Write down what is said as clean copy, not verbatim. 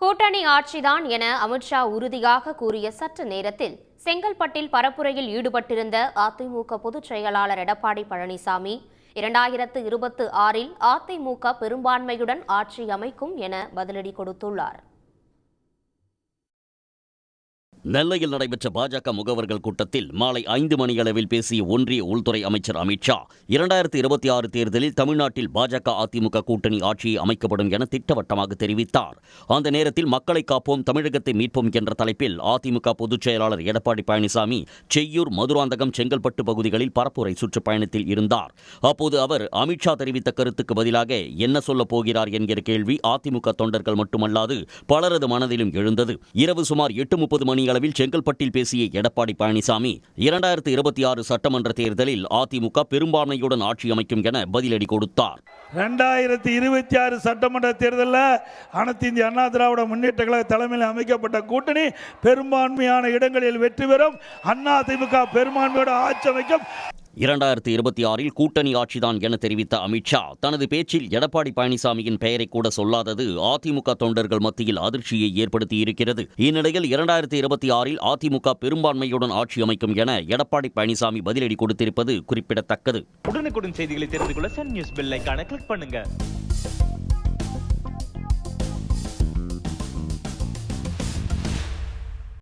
கூட்டணி ஆட்சிதான் என அமித்ஷா உறுதியாக கூறிய சற்று நேரத்தில் செங்கல்பட்டில் பரப்புரையில் ஈடுபட்டிருந்த அதிமுக பொதுச் செயலாளர் எடப்பாடி பழனிசாமி 2026இல் அதிமுக பெரும்பான்மையுடன் ஆட்சி அமைக்கும் என பதிலடி கொடுத்துள்ளார். நெல்லையில் நடைபெற்ற பாஜக முகவர்கள் கூட்டத்தில் மாலை 5 மணியளவில் பேசிய ஒன்றிய உள்துறை அமைச்சர் அமித்ஷா 2026 தேர்தலில் தமிழ்நாட்டில் பாஜக அதிமுக கூட்டணி ஆட்சியை அமைக்கப்படும் என திட்டவட்டமாக தெரிவித்தார். அந்த நேரத்தில் மக்களை காப்போம் தமிழகத்தை மீட்போம் என்ற தலைப்பில் அதிமுக பொதுச் செயலாளர் எடப்பாடி பழனிசாமி செய்யூர், மதுராந்தகம், செங்கல்பட்டு பகுதிகளில் பரப்புரை சுற்றுப்பயணத்தில் இருந்தார். அப்போது அவர் அமித்ஷா தெரிவித்த கருத்துக்கு பதிலாக என்ன சொல்லப் போகிறார் என்கிற கேள்வி அதிமுக தொண்டர்கள் மட்டுமல்லாது பலரது மனதிலும் எழுந்தது. இரவு சுமார் 8:30 மணி அளவில் செங்கல்பட்டில் பேசிய எடப்பாடி பழனிசாமி 2026 சட்டமன்ற தேர்தலில் அதிமுக பெரும்பான்மையுடன் ஆட்சி அமைக்கும் என பதிலடி கொடுத்தார். 2026 சட்டமன்ற தேர்தலில் அனைத்து இந்திய அண்ணா திராவிட முன்னேற்ற கழக தலைமையில் அமைக்கப்பட்ட கூட்டணி பெரும்பான்மையான இடங்களில் வெற்றி பெறும். அதிமுக பெரும்பான்மையோட ஆட்சி அமைக்கும். 2026இல் கூட்டணி ஆட்சிதான் என தெரிவித்த அமித்ஷா தனது பேச்சில் எடப்பாடி பழனிசாமியின் பெயரை கூட சொல்லாதது அதிமுக தொண்டர்கள் மத்தியில் அதிர்ச்சியை ஏற்படுத்தியிருக்கிறது. இந்நிலையில் 2026இல் அதிமுக பெரும்பான்மையுடன் ஆட்சி அமைக்கும் என எடப்பாடி பழனிசாமி பதிலடி கொடுத்திருப்பது குறிப்பிடத்தக்கது. உடனுக்குடன் செய்திகளை தெரிந்து கொள்ள சன் நியூஸ் பெல் ஐகானை கிளிக் பண்ணுங்க.